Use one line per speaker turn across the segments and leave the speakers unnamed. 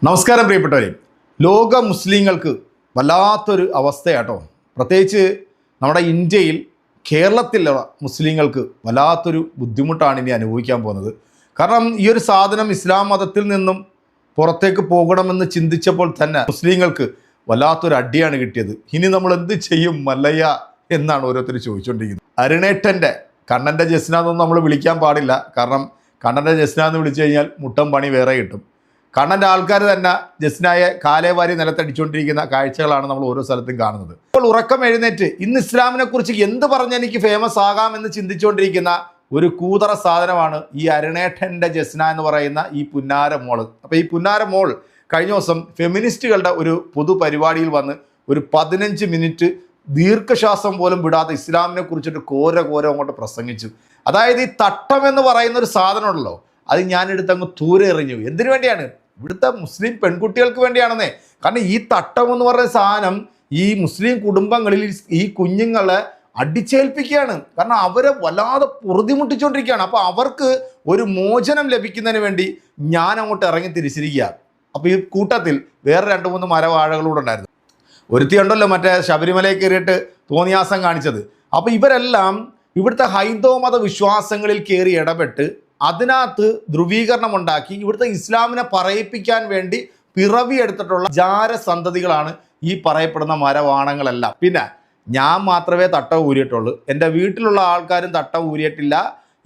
നമസ്കാരം പ്രിയപ്പെട്ടവരെ. ലോക മുസ്ലിങ്ങൾക്ക് വല്ലാത്തൊരു അവസ്ഥയാട്ടോ. പ്രത്യേകിച്ച് നമ്മുടെ ഇന്ത്യയിൽ കേരളത്തിലുള്ള മുസ്ലിങ്ങൾക്ക് വല്ലാത്തൊരു ബുദ്ധിമുട്ടാണ് ഇനി അനുഭവിക്കാൻ പോകുന്നത്. കാരണം ഈ ഒരു സാധനം ഇസ്ലാം മതത്തിൽ നിന്നും പുറത്തേക്ക് പോകണമെന്ന് ചിന്തിച്ചപ്പോൾ തന്നെ മുസ്ലിങ്ങൾക്ക് വല്ലാത്തൊരു അടിയാണ് കിട്ടിയത്. ഇനി നമ്മൾ എന്ത് ചെയ്യും മല്ലയ്യ എന്നാണ് ഓരോരുത്തർ ചോദിച്ചുകൊണ്ടിരിക്കുന്നത്. അരുണേട്ടൻ്റെ കണ്ണൻ്റെ ജസ്ന എന്നൊന്നും നമ്മൾ വിളിക്കാൻ പാടില്ല. കാരണം കണ്ണൻ്റെ ജസ്ന എന്ന് വിളിച്ചു കഴിഞ്ഞാൽ മുട്ടം പണി വേറെ കിട്ടും. കണ്ണൻ്റെ ആൾക്കാർ തന്നെ ജസ്നായെ കാലേവാരി നിലത്തടിച്ചുകൊണ്ടിരിക്കുന്ന കാഴ്ചകളാണ് നമ്മൾ ഓരോ സ്ഥലത്തും കാണുന്നത്. അപ്പോൾ ഉറക്കം എഴുന്നേറ്റ് ഇന്ന് ഇസ്ലാമിനെ കുറിച്ച് എന്ത് പറഞ്ഞ് എനിക്ക് ഫേമസ് ആകാമെന്ന് ചിന്തിച്ചുകൊണ്ടിരിക്കുന്ന ഒരു കൂതറ സാധനമാണ് ഈ അരുണേട്ടൻ്റെ ജസ്ന എന്ന് പറയുന്ന ഈ പുന്നാര മോള്. അപ്പോൾ ഈ പുന്നാര മോൾ കഴിഞ്ഞ ദിവസം ഫെമിനിസ്റ്റുകളുടെ ഒരു പൊതു പരിപാടിയിൽ വന്ന് ഒരു 15 മിനിറ്റ് ദീർഘശ്വാസം പോലും വിടാതെ ഇസ്ലാമിനെ കുറിച്ചിട്ട് കോര അങ്ങോട്ട് പ്രസംഗിച്ചു. അതായത് ഈ തട്ടം എന്ന് പറയുന്ന ഒരു സാധനമുണ്ടല്ലോ, അത് ഞാനെടുത്ത് അങ്ങ് തൂരെ എറിഞ്ഞു. എന്തിനു വേണ്ടിയാണ്? ഇവിടുത്തെ മുസ്ലിം പെൺകുട്ടികൾക്ക് വേണ്ടിയാണെന്നേ. കാരണം ഈ തട്ടം എന്ന് പറയുന്ന സാധനം ഈ മുസ്ലിം കുടുംബങ്ങളിൽ ഈ കുഞ്ഞുങ്ങളെ അടിച്ചേൽപ്പിക്കുകയാണ്. കാരണം അവരെ വല്ലാതെ പൊറുതിമുട്ടിച്ചുകൊണ്ടിരിക്കുകയാണ്. അപ്പോൾ അവർക്ക് ഒരു മോചനം ലഭിക്കുന്നതിന് വേണ്ടി ഞാൻ അങ്ങോട്ട് ഇറങ്ങി തിരിച്ചിരിക്കുക. അപ്പോൾ ഈ കൂട്ടത്തിൽ വേറെ 2-3 മരവാഴകളൂടെ ഉണ്ടായിരുന്നു. ഒരുത്തിയുണ്ടല്ലോ മറ്റേ ശബരിമലയിൽ കയറിയിട്ട് തോന്നിയാസം കാണിച്ചത്. അപ്പോൾ ഇവരെല്ലാം ഇവിടുത്തെ ഹൈന്ദവ മത വിശ്വാസങ്ങളിൽ കയറി ഇടപെട്ട് അതിനകത്ത് ധ്രുവീകരണം ഉണ്ടാക്കി ഇവിടുത്തെ ഇസ്ലാമിനെ പറയിപ്പിക്കാൻ വേണ്ടി പിറവിയെടുത്തിട്ടുള്ള ജാരസന്തതികളാണ് ഈ പറയപ്പെടുന്ന മരവാണങ്ങളെല്ലാം. പിന്നെ ഞാൻ മാത്രമേ തട്ടം ഊരിയിട്ടുള്ളൂ. എൻ്റെ വീട്ടിലുള്ള ആൾക്കാരും തട്ടം ഊരിയിട്ടില്ല.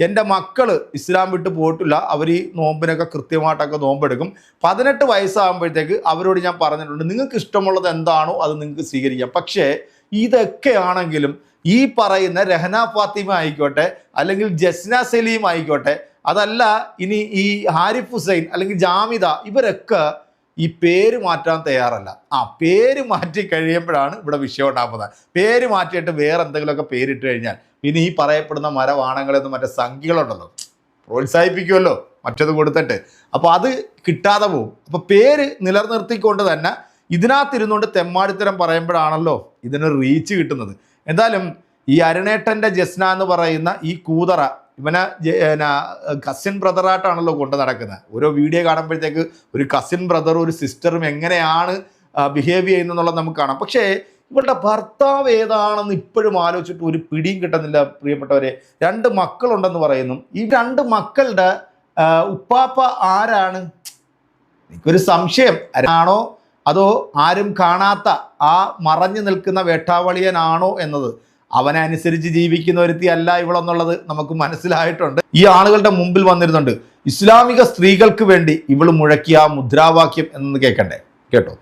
എൻ്റെ മക്കൾ ഇസ്ലാം വിട്ട് പോയിട്ടില്ല. അവർ ഈ നോമ്പിനൊക്കെ കൃത്യമായിട്ടൊക്കെ നോമ്പെടുക്കും. 18 വയസ്സാകുമ്പോഴത്തേക്ക് അവരോട് ഞാൻ പറഞ്ഞിട്ടുണ്ട്, നിങ്ങൾക്ക് ഇഷ്ടമുള്ളത് എന്താണോ അത് നിങ്ങൾക്ക് സ്വീകരിക്കാം. പക്ഷേ ഇതൊക്കെ ആണെങ്കിലും ഈ പറയുന്ന രഹന ഫാത്തിമ ആയിക്കോട്ടെ, അല്ലെങ്കിൽ ജസ്ന സലീം ആയിക്കോട്ടെ, അതല്ല ഇനി ഈ ഹാരിഫ് ഹുസൈൻ അല്ലെങ്കിൽ ജാമിദ, ഇവരൊക്കെ ഈ പേര് മാറ്റാൻ തയ്യാറല്ല. പേര് മാറ്റി കഴിയുമ്പോഴാണ് ഇവിടെ വിഷയം ഉണ്ടാകുന്നത്. പേര് മാറ്റിയിട്ട് വേറെ എന്തെങ്കിലുമൊക്കെ പേരിട്ട് കഴിഞ്ഞാൽ പിന്നെ ഈ പറയപ്പെടുന്ന മരവാണങ്ങളെന്ന് മറ്റേ സംഖ്യകളുണ്ടല്ലോ പ്രോത്സാഹിപ്പിക്കുമല്ലോ മറ്റത് കൊടുത്തിട്ട്. അപ്പോൾ അത് കിട്ടാതെ പോകും. അപ്പോൾ പേര് നിലനിർത്തിക്കൊണ്ട് തന്നെ ഇതിനകത്തിരുന്നുകൊണ്ട് തെമ്മാടിത്തരം പറയുമ്പോഴാണല്ലോ ഇതിന് റീച്ച് കിട്ടുന്നത്. എന്തായാലും ഈ അരുണേട്ടൻ്റെ ജസ്ന എന്ന് പറയുന്ന ഈ കൂതറ ഇവനെ കസിൻ ബ്രദറായിട്ടാണല്ലോ കൊണ്ട് നടക്കുന്നത്. ഓരോ വീഡിയോ കാണുമ്പോഴത്തേക്ക് ഒരു കസിൻ ബ്രദറും ഒരു സിസ്റ്ററും എങ്ങനെയാണ് ബിഹേവ് ചെയ്യുന്നതെന്നുള്ളത് നമുക്ക് കാണാം. പക്ഷേ ഇവളുടെ ഭർത്താവ് ഏതാണെന്ന് ഇപ്പോഴും ആലോചിച്ചിട്ട് ഒരു പിടിയും കിട്ടുന്നില്ല പ്രിയപ്പെട്ടവരെ. 2 മക്കളുണ്ടെന്ന് പറയുന്നു. ഈ 2 മക്കളുടെ ഉപ്പാപ്പ ആരാണ്? എനിക്കൊരു സംശയം. ആരാണോ അതോ ആരും കാണാത്ത ആ മറഞ്ഞു നിൽക്കുന്ന വേട്ടാവളിയനാണോ എന്നത്. അവനെ അനുസരിച്ച് ജീവിക്കുന്ന ഒരുത്തി അല്ല ഇവളെന്നുള്ളത് നമുക്ക് മനസ്സിലായിട്ടുണ്ട്. ഈ ആളുകളുടെ മുമ്പിൽ വന്നിരുന്നുണ്ട് ഇസ്ലാമിക സ്ത്രീകൾക്ക് വേണ്ടി ഇവൾ മുഴക്കിയ മുദ്രാവാക്യം എന്ന് കേൾക്കണ്ടേ? കേട്ടോ.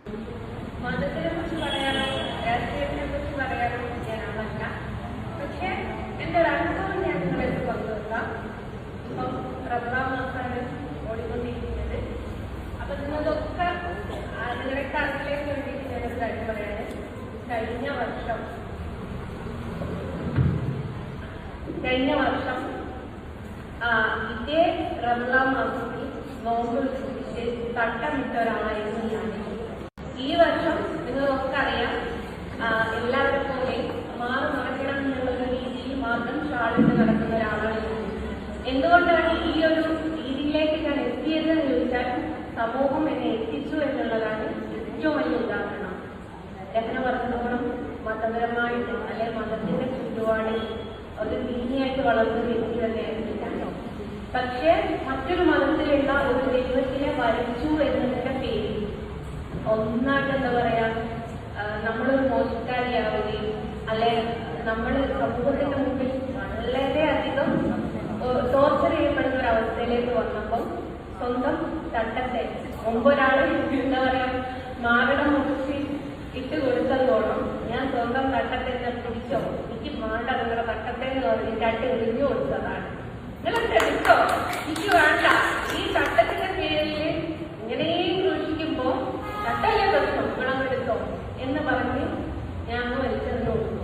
കഴിഞ്ഞ വർഷം ഇതേ റമദാൻ മാസത്തിൽ നോമ്പ് പിടിച്ച് തട്ടമിട്ട ഒരാളായിരുന്നു ഞാൻ. ഈ വർഷം നിങ്ങളൊക്കെ അറിയാം, എല്ലാവരും പോലെ മാറി നടക്കണം എന്നുള്ള രീതിയിൽ മാത്രം ഷാളിട്ട് നടക്കുന്ന ഒരാളാണ് ഞാൻ. എന്തുകൊണ്ടാണ് ഈ ഒരു രീതിയിലേക്ക് ഞാൻ എത്തിയതെന്ന് ചോദിച്ചാൽ സമൂഹം എന്നെ എത്തിച്ചു എന്നുള്ളതാണ് ഏറ്റവും വലിയ ഉദാഹരണം. രഹന പറഞ്ഞോളം മതപരമായിട്ട് അല്ലെ മതത്തിന്റെ ചുറ്റുപാടിൽ ഒരു ദീനിയായിട്ട് വളർന്ന വ്യക്തി തന്നെയായിരുന്നു. പക്ഷേ മറ്റൊരു മതത്തിലുള്ള ഒരു ദൈവത്തിനെ വരച്ചു എന്നതിന്റെ പേരിൽ ഒന്നായിട്ട് എന്താ പറയാ, നമ്മളൊരു മോശക്കാരിയാവുകയും അല്ലെ നമ്മൾ സമൂഹത്തിന്റെ മുമ്പിൽ വളരെയധികം ടോർച്ചർ ചെയ്യപ്പെടുന്ന ഒരു അവസ്ഥയിലേക്ക് വന്നപ്പോൾ സ്വന്തം തട്ടത്തെ മുമ്പൊരാൾ എന്താ പറയാ മാരണം മുറിച്ച് ഇട്ട് കൊടുത്തതോളം ഞാൻ സ്വന്തം തട്ടത്തെ പിടിച്ചോ, എനിക്ക് വേണ്ട നിങ്ങളുടെ തട്ടത്തെ എന്ന് പറഞ്ഞിട്ട് എറിഞ്ഞു കൊടുത്തതാണ്. നിങ്ങളൊക്കെ എടുത്തോ, എനിക്ക് വേണ്ട. ഈ തട്ടത്തിന്റെ പേരിൽ ഇങ്ങനെയും ക്രൂശിക്കുമ്പോ തട്ടല്ലേ പ്രശ്നം, എടുത്തോ എന്ന് പറഞ്ഞ് ഞാൻ വലിച്ചെറിഞ്ഞു കൊടുത്തു.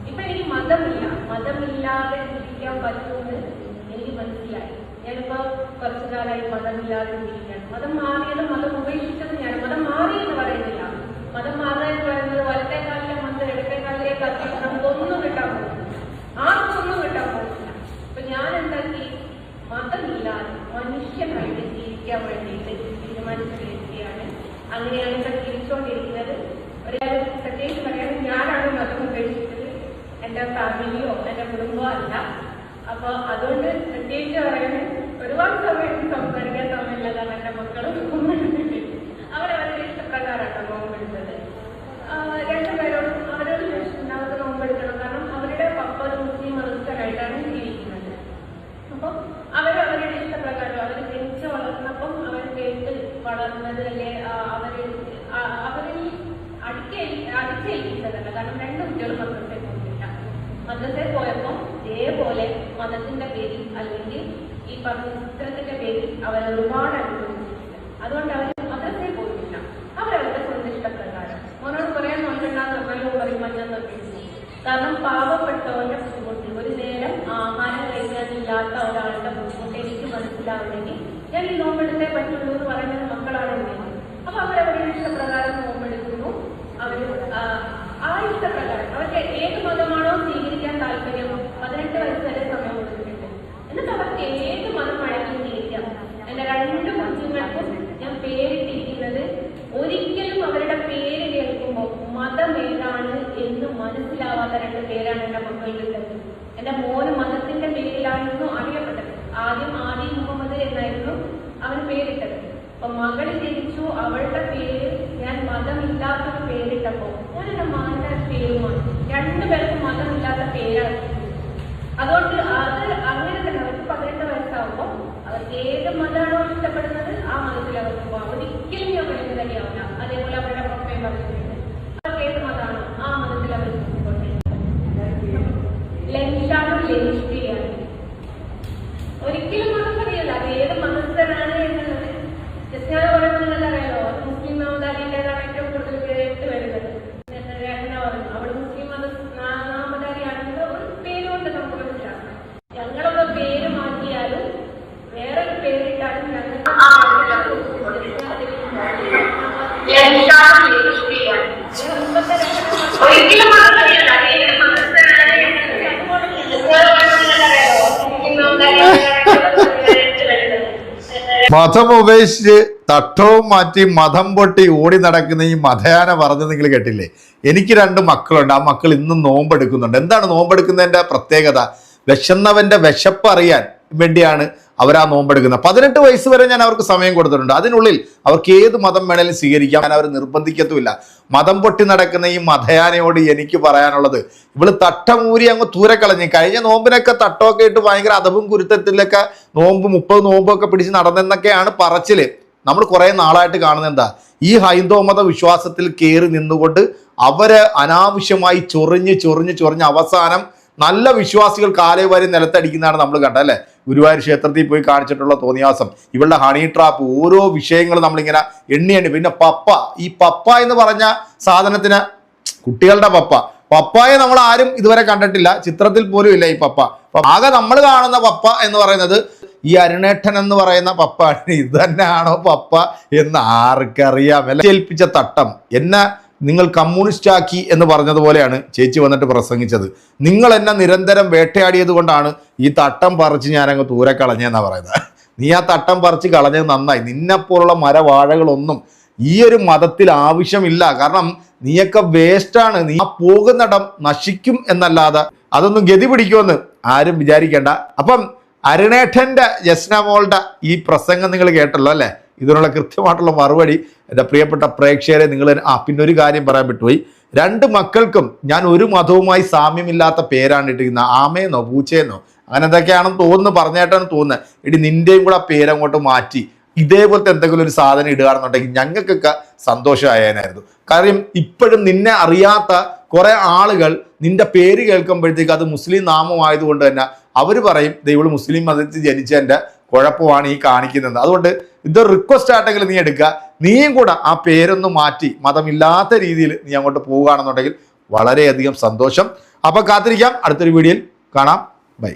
ഇപ്പൊ എനിക്ക് മതമില്ലാതെ ജീവിക്കാൻ പറ്റുമെന്ന് എനിക്ക് മനസ്സിലായി. ഞാനിപ്പോ കുറച്ചു കാലമായി മതമില്ലാതെ ജീവിക്കാൻ. മതം മാറിയത് മതം ഉപേക്ഷിച്ചത് ഞാൻ. മതം മാറിയെന്ന് പറയുന്നില്ല. മതം മാറുക എന്ന് പറയുന്നത് വലത്തെ കാലിലെ മന്ത് ഇടത്തെ കാലിലേക്ക് അത്തി നമുക്കൊന്നും കിട്ടാൻ പോകും, ആർക്കൊന്നും കിട്ടാൻ പോകുന്നില്ല. അപ്പൊ ഞാൻ എന്താക്കി, മതമില്ലാതെ മനുഷ്യനായിട്ട് ജീവിക്കാൻ വേണ്ടിയിട്ട് തീരുമാനിച്ച വ്യക്തിയാണ് അങ്ങനെയാണ് ഇപ്പൊ ജീവിച്ചുകൊണ്ടിരിക്കുന്നത്. ഒരാൾ പ്രത്യേകിച്ച് പറയാൻ ഞാനാണ് മതം ഉപേക്ഷിച്ചത്, എന്റെ ഫാമിലിയോ എന്റെ കുടുംബമോ അല്ല. അപ്പൊ അതുകൊണ്ട് പ്രത്യേകിച്ച് പറയുന്നത് ഒരുപാട് സമയം സംസാരിക്കാൻ സമയമില്ലാതാണ് എന്റെ മക്കളും നോമ്പെടുത്തിട്ട് അവരവരുടെ ഇഷ്ടപ്രകാരമാണ് നോമ്പെടുത്തത്. രണ്ടുപേരോടും അവരോട് അവർക്ക് നോമ്പെടുക്കണം. കാരണം അവരുടെ പപ്പ ഒരു മുസ്ലിം മതസ്ഥരായിട്ടാണ് ജീവിക്കുന്നത്. അപ്പൊ അവരവരുടെ ഇഷ്ടപ്രകാരം അവർ ജനിച്ച് വളർന്നപ്പം അവർ കേട്ട് വളർന്നത് അല്ലെ അവരിൽ അടിച്ചേൽപ്പിച്ചതല്ല. കാരണം രണ്ട് കുട്ടികളും മദ്രസയിൽ പോയിട്ടില്ല. മദ്രസയിൽ പോയപ്പോൾ ഇതേപോലെ മതത്തിന്റെ പേരിൽ അല്ലെങ്കിൽ ഈ പറഞ്ഞ ചിത്രത്തിന്റെ പേരിൽ അവർ ഒരുപാട് അനുഭവിച്ചിട്ടുണ്ട്. അതുകൊണ്ട് അവർ മദ്രസയിൽ പോയിട്ടില്ല. അവരവരുടെ സ്വന്തം ഇഷ്ടപ്രകാരം മോനോട് പറയാൻ നോക്കണ്ടെന്ന് പറഞ്ഞാലും പറയും മഞ്ഞൾ നിർത്തിച്ചു. കാരണം പാവപ്പെട്ടവന്റെ ബുദ്ധിമുട്ട്, ഒരു നേരം ആഹാരം കഴിക്കാനില്ലാത്ത ഒരാളുടെ ബുദ്ധിമുട്ട് എനിക്ക് മനസ്സിലാവുന്നെങ്കിൽ ഞാൻ ഈ നോമ്പെടുത്തേ പറ്റുള്ളൂ എന്ന് പറയുന്നത് മക്കളാണ് ഉള്ളത്. അപ്പൊ അവരവരുടെ ഇഷ്ടപ്രകാരം നോമ്പെടുക്കുന്നു. അവർ ആ ഇഷ്ടപ്രകാരം അവർക്ക് ഏത് മതമാണോ സ്വീകരിക്കാൻ താല്പര്യം 18 വയസ്സ് വരെ സമയം കൊടുത്തിട്ടുണ്ട്. എന്നിട്ട് അവർക്ക് ഏത് മതം വേണമെങ്കിലും സ്വീകരിക്കാം. എന്റെ 2 കുഞ്ഞുങ്ങൾക്കും ഞാൻ പേരിട്ടിരിക്കുന്നത് ഒരിക്കലും അവരുടെ പേര് കേൾക്കുമ്പോൾ മതം ഏതാണ് എന്ന് മനസ്സിലാവാത്ത 2 പേരാണ് എന്റെ മക്കളുള്ളത്. എന്റെ മോന് മതത്തിന്റെ പേരിലായിരുന്നു അറിയപ്പെട്ടത്. ആദ്യം ആദി മുഹമ്മദ് എന്നായിരുന്നു അവന് പേരിട്ടത്. അപ്പൊ മകൾ ജനിച്ചു, അവളുടെ പേര് ഞാൻ മതമില്ലാത്തൊരു പേരിട്ടപ്പോ ഞാൻ എന്റെ മകന്റെ പേര് മാറ്റി. 2 പേർക്കും മതമില്ലാത്ത പേരാണ്. അതുകൊണ്ട് അത് അങ്ങനെ തന്നെ അവർക്ക് 18 വയസ്സാവുമ്പോൾ അവർക്ക് ഏത് മതമാണോ ഇഷ്ടപ്പെടുന്നത് ആ മതത്തിൽ അവർക്ക് പോകാം. ഒരിക്കലും ഞാൻ പറയുന്നത് തന്നെയാവില്ല. അതേപോലെ അവരുടെ പപ്പയും പറഞ്ഞിട്ടുണ്ട് അവർക്ക് ഏത് മതമാണോ ആ മതത്തിൽ അവർ ലഞ്ചാണോ ലഞ്ചിയാണ്. ഒരിക്കലും മതം പറയല്ല അത് ഏത് മതസ്ഥനാണ് എന്നുള്ളത്. ജസ്നാഥ പറയുന്നത് അറിയാലോ, അത് മുസ്ലിം നാമധാരിയുടേതാണ് ഏറ്റവും കൂടുതൽ കേട്ട് വരുന്നത്. അവിടെ മുസ്ലിം നാമധാരിയാണെങ്കിൽ ഒരു പേര് കൊണ്ട് നമുക്ക് മനസ്സിലാക്കാം. ഞങ്ങളുടെ പേര് മാറ്റിയാലും വേറൊരു പേരിട്ടാലും ഞങ്ങൾ ഒരിക്കലും
മതം ഉപേക്ഷിച്ച് തട്ടവും മാറ്റി മതം പൊട്ടി ഓടി നടക്കുന്ന ഈ മതയാന പറഞ്ഞത് നിങ്ങൾ കേട്ടില്ലേ? എനിക്ക് 2 മക്കളുണ്ട്. ആ മക്കൾ ഇന്നും നോമ്പെടുക്കുന്നുണ്ട്. എന്താണ് നോമ്പെടുക്കുന്നതിന്റെ പ്രത്യേകത? വിശന്നവന്റെ വിശപ്പ് അറിയാൻ വേണ്ടിയാണ് അവർ ആ നോമ്പെടുക്കുന്നത്. 18 വയസ്സ് വരെ ഞാൻ അവർക്ക് സമയം കൊടുത്തിട്ടുണ്ട്. അതിനുള്ളിൽ അവർക്ക് ഏത് മതം വേണേലും സ്വീകരിക്കാം. ഞാൻ അവർ നിർബന്ധിക്കത്തുമില്ല. മതം പൊട്ടി നടക്കുന്ന ഈ മതയാനയോട് എനിക്ക് പറയാനുള്ളത്, ഇവള് തട്ടമൂരി അങ്ങ് തൂരക്കളഞ്ഞ് കഴിഞ്ഞ നോമ്പിനൊക്കെ തട്ടമൊക്കെ ഇട്ട് ഭയങ്കര അതവും കുരുത്തത്തിലൊക്കെ 30 നോമ്പൊക്കെ പിടിച്ച് നടന്നെന്നൊക്കെയാണ് പറച്ചില്. നമ്മൾ കുറെ നാളായിട്ട് കാണുന്നത് എന്താ, ഈ ഹൈന്ദവ മത വിശ്വാസത്തിൽ കയറി നിന്നുകൊണ്ട് അവര് അനാവശ്യമായി ചൊറിഞ്ഞ് അവസാനം നല്ല വിശ്വാസികൾ കാലേവാരി നിലത്തടിക്കുന്നതാണ് നമ്മൾ കണ്ടത് അല്ലേ? ഗുരുവായൂർ ക്ഷേത്രത്തിൽ പോയി കാണിച്ചിട്ടുള്ള തോന്നിയാസം, ഇവളുടെ ഹണി ട്രാപ്പ്, ഓരോ വിഷയങ്ങൾ നമ്മളിങ്ങനെ എണ്ണി. പിന്നെ ഈ പപ്പ എന്ന് പറഞ്ഞ സാധനത്തിന് കുട്ടികളുടെ പപ്പായെ നമ്മൾ ആരും ഇതുവരെ കണ്ടിട്ടില്ല, ചിത്രത്തിൽ പോലും ഇല്ല ഈ പപ്പ. ആകെ നമ്മൾ കാണുന്ന പപ്പ എന്ന് പറയുന്നത് ഈ അരുണേട്ടൻ എന്ന് പറയുന്ന പപ്പ. ഇത് തന്നെയാണോ പപ്പ എന്ന് ആർക്കറിയാം? ഏൽപ്പിച്ച തട്ടം എന്നെ നിങ്ങൾ കമ്മ്യൂണിസ്റ്റ് ആക്കി എന്ന് പറഞ്ഞതുപോലെയാണ് ചേച്ചി വന്നിട്ട് പ്രസംഗിച്ചത്. നിങ്ങൾ എന്നെ നിരന്തരം വേട്ടയാടിയത് കൊണ്ടാണ് ഈ തട്ടം പറിച്ച് ഞാനങ്ങ് ദൂരെ കളഞ്ഞെന്നാണ് പറയുന്നത്. നീ ആ തട്ടം പറിച്ച് കളഞ്ഞത് നന്നായി. നിന്നെപ്പോലുള്ള മരവാഴകളൊന്നും ഈ ഒരു മതത്തിൽ ആവശ്യമില്ല. കാരണം നീയൊക്കെ വേസ്റ്റാണ്. നീ ആ പോകുന്നിടം നശിക്കും എന്നല്ലാതെ അതൊന്നും ഗതി പിടിക്കുമെന്ന് ആരും വിചാരിക്കേണ്ട. അപ്പം അരുണേട്ടൻ്റെ ജസ്നമോളുടെ ഈ പ്രസംഗം നിങ്ങൾ കേട്ടല്ലോ അല്ലേ? ഇതിനുള്ള കൃത്യമായിട്ടുള്ള മറുപടി എൻ്റെ പ്രിയപ്പെട്ട പ്രേക്ഷകരെ നിങ്ങൾ പിന്നെ ഒരു കാര്യം പറയാൻ വിട്ടുപോയി. 2 മക്കൾക്കും ഞാൻ ഒരു മതവുമായി സാമ്യമില്ലാത്ത പേരാണ് ഇട്ടിരിക്കുന്നത്. ആമയെന്നോ പൂച്ചയെന്നോ അങ്ങനെ എന്തൊക്കെയാണെന്ന് തോന്നുന്നു, പറഞ്ഞേട്ടാണ് തോന്നുന്നത്. ഇടി നിന്റെയും കൂടെ പേരങ്ങോട്ട് മാറ്റി ഇതേപോലത്തെ എന്തെങ്കിലും ഒരു സാധനം ഇടുകയാണെന്നുണ്ടെങ്കിൽ ഞങ്ങൾക്കൊക്കെ സന്തോഷമായേനായിരുന്നു. കാര്യം ഇപ്പോഴും നിന്നെ അറിയാത്ത കുറെ ആളുകൾ നിന്റെ പേര് കേൾക്കുമ്പോഴത്തേക്ക് അത് മുസ്ലിം നാമമായതുകൊണ്ട് തന്നെ അവർ പറയും ഇവള് മുസ്ലിം മതത്തിൽ ജനിച്ചതിൻ്റെ കുഴപ്പമാണ് ഈ കാണിക്കുന്നത്. അതുകൊണ്ട് ഇതൊരു റിക്വസ്റ്റ് ആയിട്ടെങ്കിൽ നീ എടുക്കുക. നീയും കൂടെ ആ പേരൊന്ന് മാറ്റി മതമില്ലാത്ത രീതിയിൽ നീ അങ്ങോട്ട് പോവുകയാണെന്നുണ്ടെങ്കിൽ വളരെയധികം സന്തോഷം. അപ്പൊ കാത്തിരിക്കാം, അടുത്തൊരു വീഡിയോയിൽ കാണാം. ബൈ.